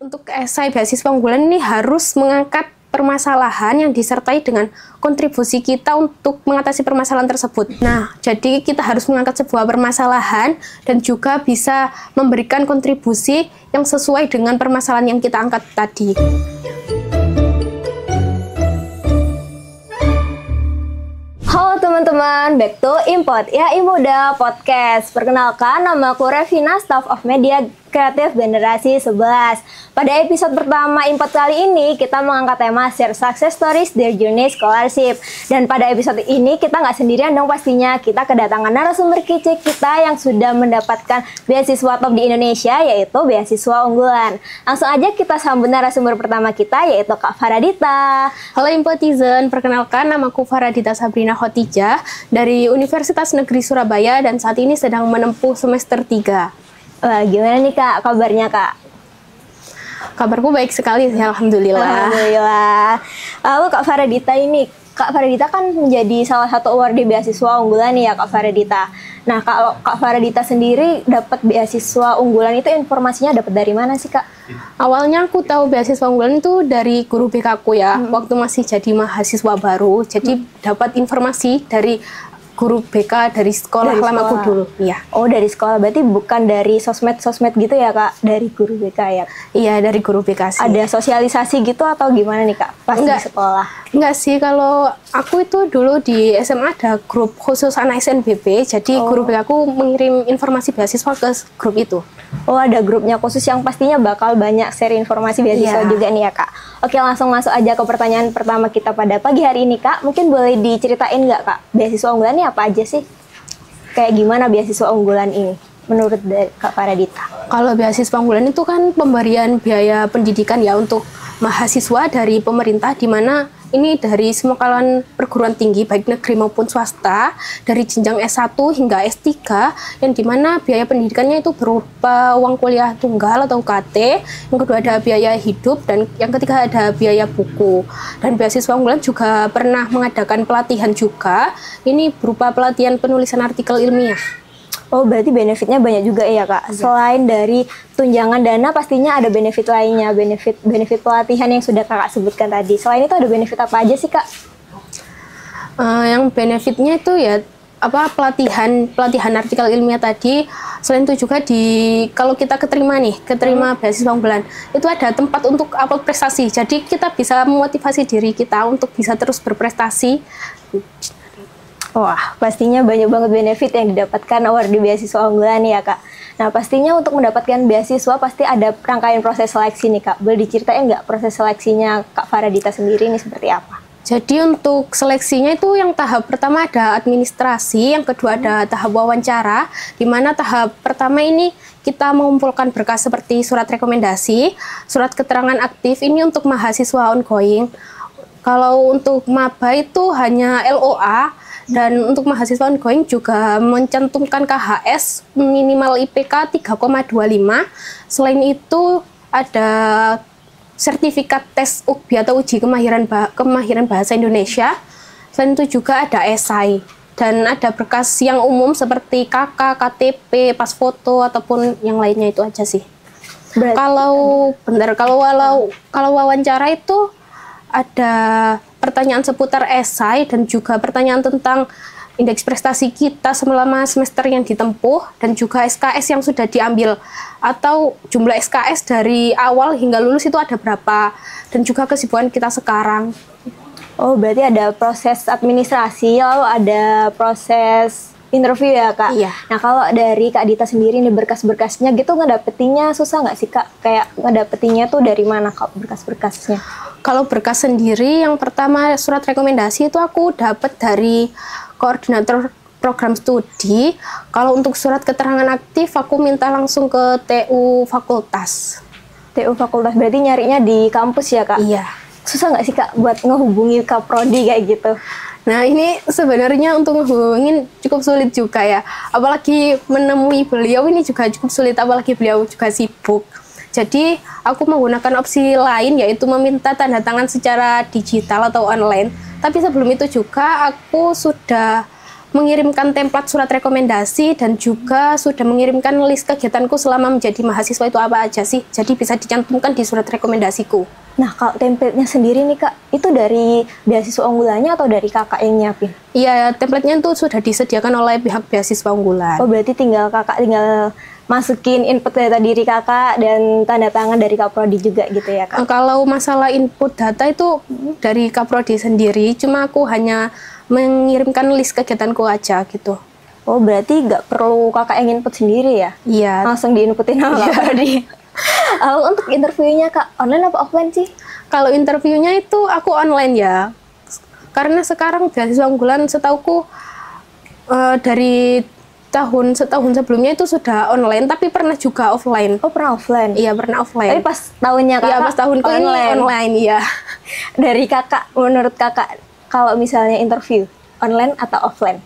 Untuk esai beasiswa unggulan ini harus mengangkat permasalahan yang disertai dengan kontribusi kita untuk mengatasi permasalahan tersebut. Nah, jadi kita harus mengangkat sebuah permasalahan dan juga bisa memberikan kontribusi yang sesuai dengan permasalahan yang kita angkat tadi. Halo teman-teman, back to Impod ya Imuda Podcast. Perkenalkan, nama aku Revina, Staff of Media Kreatif Generasi 11. Pada episode pertama Impod kali ini, kita mengangkat tema Share Success Stories Their Journey Scholarship. Dan pada episode ini, kita nggak sendirian dong pastinya. Kita kedatangan narasumber kece kita yang sudah mendapatkan beasiswa top di Indonesia, yaitu beasiswa unggulan. Langsung aja kita sambut narasumber pertama kita, yaitu Kak Faradita. Halo Impotizen, perkenalkan namaku Faradita Sabrina Khotijah dari Universitas Negeri Surabaya dan saat ini sedang menempuh semester 3. Wah, gimana nih Kak kabarnya Kak? Kabarku baik sekali, alhamdulillah. Alhamdulillah. Lalu Kak Faradita kan menjadi salah satu award di beasiswa unggulan nih ya Kak Faradita. Nah, kalau Kak Faradita sendiri dapat beasiswa unggulan itu informasinya dapat dari mana sih Kak? Awalnya aku tahu beasiswa unggulan itu dari guru BK aku ya, waktu masih jadi mahasiswa baru. Jadi dapat informasi dari guru BK dari sekolah lamaku dulu. Iya. Oh, dari sekolah, berarti bukan dari sosmed gitu ya Kak? Dari guru BK ya? Iya, dari guru BK sih. Ada sosialisasi gitu atau gimana nih Kak pas di sekolah? Enggak sih, kalau aku itu dulu di SMA ada grup khusus anak SNBP, jadi guru BK aku mengirim informasi beasiswa ke grup itu. Oh, ada grupnya khusus yang pastinya bakal banyak share informasi beasiswa juga nih ya Kak. Oke, langsung masuk aja ke pertanyaan pertama kita pada pagi hari ini Kak. Mungkin boleh diceritain nggak Kak, beasiswa unggulan ini apa aja sih? Kayak gimana beasiswa unggulan ini menurut Kak Faradita? Kalau beasiswa unggulan itu kan pemberian biaya pendidikan ya untuk mahasiswa dari pemerintah, di mana ini dari semua kalangan perguruan tinggi baik negeri maupun swasta, dari jenjang S1 hingga S3, yang dimana biaya pendidikannya itu berupa uang kuliah tunggal atau UKT, yang kedua ada biaya hidup, dan yang ketiga ada biaya buku. Dan beasiswa unggulan juga pernah mengadakan pelatihan juga, ini berupa pelatihan penulisan artikel ilmiah. Oh, berarti benefitnya banyak juga ya Kak. Selain dari tunjangan dana, pastinya ada benefit lainnya, benefit pelatihan yang sudah Kakak sebutkan tadi. Selain itu ada benefit apa aja sih Kak? Yang benefitnya itu ya pelatihan artikel ilmiah tadi. Selain itu juga kalau kita keterima beasiswa unggulan, itu ada tempat untuk upload prestasi. Jadi kita bisa memotivasi diri kita untuk bisa terus berprestasi. Wah, pastinya banyak banget benefit yang didapatkan award di beasiswa unggulan ya Kak. Nah, pastinya untuk mendapatkan beasiswa pasti ada rangkaian proses seleksi nih Kak. Boleh diceritain nggak proses seleksinya Kak Faradita sendiri ini seperti apa? Jadi untuk seleksinya itu yang tahap pertama ada administrasi, yang kedua ada tahap wawancara, di mana tahap pertama ini kita mengumpulkan berkas seperti surat rekomendasi, surat keterangan aktif, ini untuk mahasiswa ongoing. Kalau untuk maba itu hanya LOA, dan untuk mahasiswa ongoing juga mencantumkan KHS minimal IPK 3,25. Selain itu ada sertifikat tes UKBI atau uji kemahiran bahasa Indonesia. Selain itu juga ada esai dan ada berkas yang umum seperti KK, KTP, pas foto ataupun yang lainnya, itu aja sih. Kalau wawancara itu ada pertanyaan seputar esai dan juga pertanyaan tentang indeks prestasi kita selama semester yang ditempuh, dan juga SKS yang sudah diambil atau jumlah SKS dari awal hingga lulus itu ada berapa, dan juga kesibukan kita sekarang. Oh, berarti ada proses administrasi lalu ada proses interview ya Kak? Iya. Nah, kalau dari Kak Dita sendiri nih berkas-berkasnya gitu ngedapetinnya susah nggak sih Kak? Kayak ngedapetinnya tuh dari mana Kak berkas-berkasnya? Kalau berkas sendiri, yang pertama surat rekomendasi itu aku dapat dari koordinator program studi. Kalau untuk surat keterangan aktif, aku minta langsung ke TU Fakultas. TU Fakultas, berarti nyarinya di kampus ya Kak? Iya. Susah nggak sih Kak buat ngehubungi Kaprodi kayak gitu? Nah, ini sebenarnya untuk ngehubungin cukup sulit juga ya. Apalagi menemui beliau ini juga cukup sulit, apalagi beliau juga sibuk. Jadi aku menggunakan opsi lain, yaitu meminta tanda tangan secara digital atau online. Tapi sebelum itu juga aku sudah mengirimkan template surat rekomendasi dan juga sudah mengirimkan list kegiatanku selama menjadi mahasiswa itu apa aja sih. Jadi bisa dicantumkan di surat rekomendasiku. Nah, kalau template-nya sendiri nih Kak, itu dari beasiswa unggulannya atau dari Kakak yang nyiapin? Iya, template-nya itu sudah disediakan oleh pihak beasiswa unggulan. Oh, berarti Kakak tinggal masukin input data diri Kakak dan tanda tangan dari Kaprodi juga gitu ya Kak? Kalau masalah input data itu dari Kaprodi sendiri, cuma aku hanya mengirimkan list kegiatanku aja gitu. Oh, berarti nggak perlu Kakak yang input sendiri ya? Iya. Langsung diinputin sama Kaprodi. Lalu untuk interviewnya Kak, online apa offline sih? Kalau interviewnya itu aku online ya. Karena sekarang beasiswa unggulan setauku dari setahun sebelumnya itu sudah online, tapi pernah juga offline. Oh, pernah offline? Iya, pernah offline. Tapi pas tahunnya Kakak? Iya, pas tahunku ini online, iya. Dari Kakak, menurut Kakak, kalau misalnya interview, online atau offline?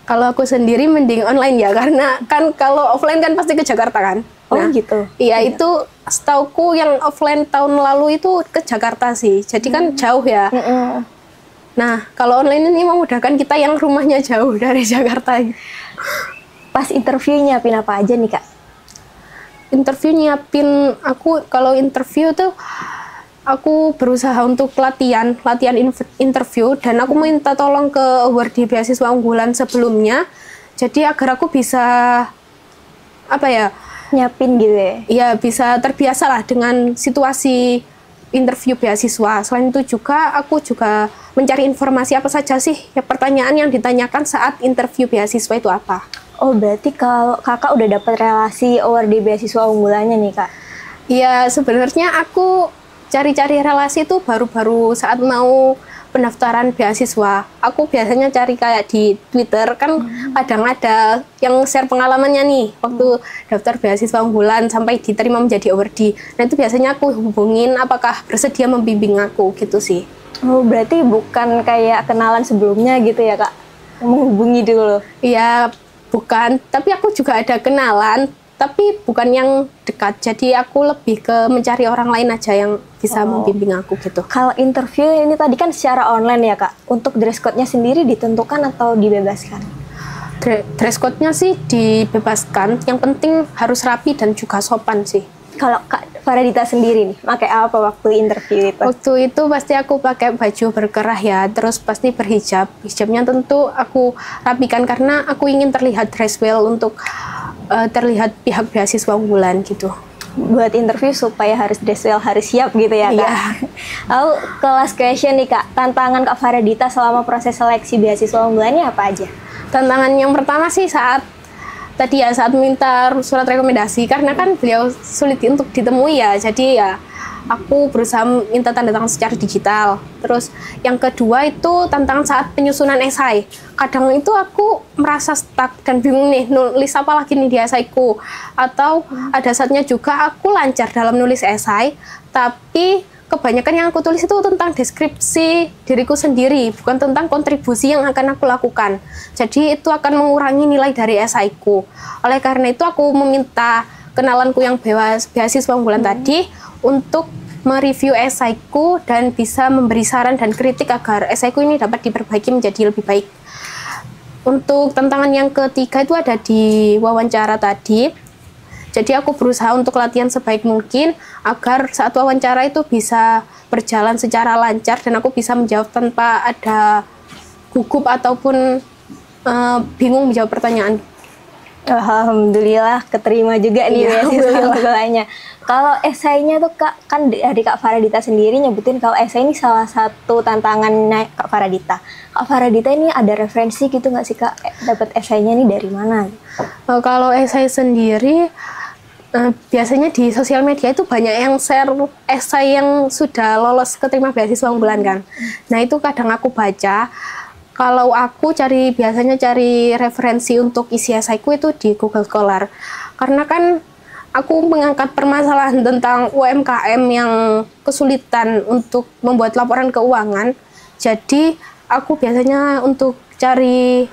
Kalau aku sendiri mending online ya, karena kan kalau offline kan pasti ke Jakarta kan. Oh gitu? Iya, itu setauku yang offline tahun lalu itu ke Jakarta sih, jadi kan jauh ya. Nah, kalau online ini memudahkan kita yang rumahnya jauh dari Jakarta. Pas interview nyiapin apa aja nih Kak? Interview nyiapin, kalau interview tuh aku berusaha untuk latihan interview, dan aku minta tolong ke awardee beasiswa unggulan sebelumnya, jadi agar aku bisa nyiapin gitu ya? Iya, bisa terbiasa lah dengan situasi interview beasiswa. Selain itu juga aku juga mencari informasi apa saja sih ya, pertanyaan yang ditanyakan saat interview beasiswa itu apa. Oh, berarti kalau Kakak udah dapat relasi awardee beasiswa unggulannya nih Kak? Iya, sebenarnya aku cari-cari relasi itu baru-baru saat mau pendaftaran beasiswa. Aku biasanya cari kayak di Twitter, kan kadang ada yang share pengalamannya nih waktu daftar beasiswa unggulan sampai diterima menjadi awardee. Nah, itu biasanya aku hubungin apakah bersedia membimbing aku gitu sih. Oh, berarti bukan kayak kenalan sebelumnya gitu ya Kak? Menghubungi dulu? Iya, bukan. Tapi aku juga ada kenalan, tapi bukan yang dekat. Jadi aku lebih ke mencari orang lain aja yang bisa membimbing aku gitu. Kalau interview ini tadi kan secara online ya Kak. Untuk dress code-nya sendiri ditentukan atau dibebaskan? Dress code-nya sih dibebaskan. Yang penting harus rapi dan juga sopan sih. Kalau Kak Faradita sendiri nih, pakai apa waktu interview itu? Waktu itu pasti aku pakai baju berkerah ya, terus pasti berhijab. Hijabnya tentu aku rapikan karena aku ingin terlihat dress well untuk terlihat pihak beasiswa unggulan gitu. Buat interview supaya harus dress well, harus siap gitu ya Kak? Iya. Lalu ke last question nih Kak, tantangan Kak Faradita selama proses seleksi beasiswa unggulannya apa aja? Tantangan yang pertama sih saat minta surat rekomendasi, karena kan beliau sulit untuk ditemui ya, jadi ya aku berusaha minta tanda tangan secara digital. Terus yang kedua itu tantangan saat penyusunan esai. Kadang itu aku merasa stuck dan bingung nih, nulis apa lagi nih di esaiku. Atau ada saatnya juga aku lancar dalam nulis esai, tapi kebanyakan yang aku tulis itu tentang deskripsi diriku sendiri, bukan tentang kontribusi yang akan aku lakukan. Jadi itu akan mengurangi nilai dari esaiku. Oleh karena itu aku meminta kenalanku yang beasiswa unggulan tadi untuk mereview esaiku dan bisa memberi saran dan kritik agar esaiku ini dapat diperbaiki menjadi lebih baik. Untuk tantangan yang ketiga itu ada di wawancara tadi. Jadi aku berusaha untuk latihan sebaik mungkin agar saat wawancara itu bisa berjalan secara lancar dan aku bisa menjawab tanpa ada gugup ataupun bingung menjawab pertanyaan. Alhamdulillah keterima juga nih beasiswa unggulannya. Kalau esainya tuh Kak, kan dari Kak Faradita sendiri nyebutin kalau esai ini salah satu tantangannya Kak Faradita. Kak Faradita ini ada referensi gitu nggak sih Kak? Dapat esainya ini dari mana? Kalau esai sendiri biasanya di sosial media itu banyak yang share esai yang sudah lolos keterima beasiswa unggulan kan. Nah itu kadang aku baca. Kalau aku biasanya cari referensi untuk isi esaiku itu di Google Scholar. Karena kan aku mengangkat permasalahan tentang UMKM yang kesulitan untuk membuat laporan keuangan. Jadi aku biasanya untuk cari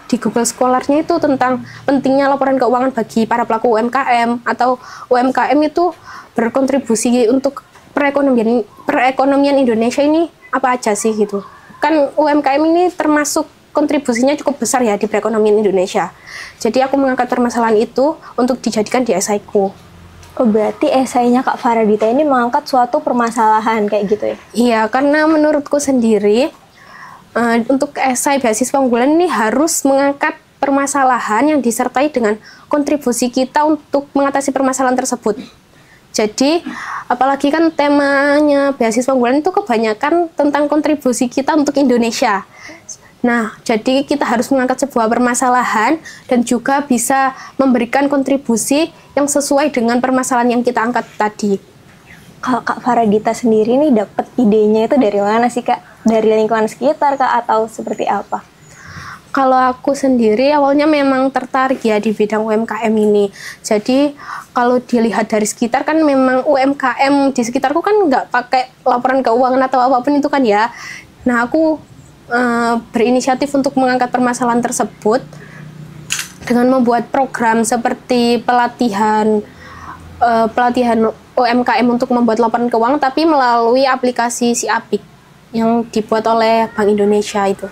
di Google Scholar-nya itu tentang pentingnya laporan keuangan bagi para pelaku UMKM, atau UMKM itu berkontribusi untuk perekonomian Indonesia ini apa aja sih gitu. Kan UMKM ini termasuk kontribusinya cukup besar ya di perekonomian Indonesia. Jadi aku mengangkat permasalahan itu untuk dijadikan di esaiku. Oh, berarti esainya Kak Faradita ini mengangkat suatu permasalahan kayak gitu ya? Iya, karena menurutku sendiri untuk esai beasiswa unggulan ini harus mengangkat permasalahan yang disertai dengan kontribusi kita untuk mengatasi permasalahan tersebut. Jadi, apalagi kan temanya beasiswa unggulan itu kebanyakan tentang kontribusi kita untuk Indonesia. Nah, jadi kita harus mengangkat sebuah permasalahan dan juga bisa memberikan kontribusi yang sesuai dengan permasalahan yang kita angkat tadi. Kalau Kak Faradita sendiri nih dapat idenya itu dari mana sih Kak? Dari lingkungan sekitar Kak atau seperti apa? Kalau aku sendiri awalnya memang tertarik ya di bidang UMKM ini. Jadi kalau dilihat dari sekitar kan memang UMKM di sekitarku kan nggak pakai laporan keuangan atau apapun itu kan ya. Nah, aku berinisiatif untuk mengangkat permasalahan tersebut dengan membuat program seperti pelatihan UMKM untuk membuat laporan keuangan, tapi melalui aplikasi Siapik yang dibuat oleh Bank Indonesia itu.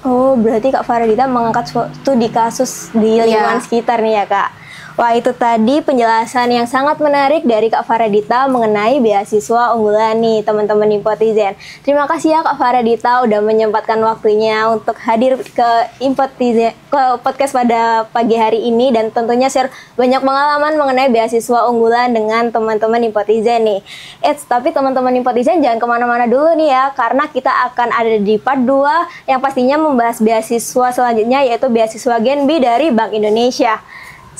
Oh, berarti Kak Faradita mengangkat suatu di kasus di lingkungan sekitar nih ya Kak. Wah, itu tadi penjelasan yang sangat menarik dari Kak Faradita mengenai beasiswa unggulan nih teman-teman Infotizen. Terima kasih ya Kak Faradita udah menyempatkan waktunya untuk hadir ke Infotizen, ke podcast pada pagi hari ini, dan tentunya share banyak pengalaman mengenai beasiswa unggulan dengan teman-teman Infotizen nih. Tapi teman-teman Infotizen jangan kemana-mana dulu nih ya, karena kita akan ada di part 2 yang pastinya membahas beasiswa selanjutnya, yaitu beasiswa Gen B dari Bank Indonesia.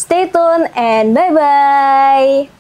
Stay tuned and bye-bye!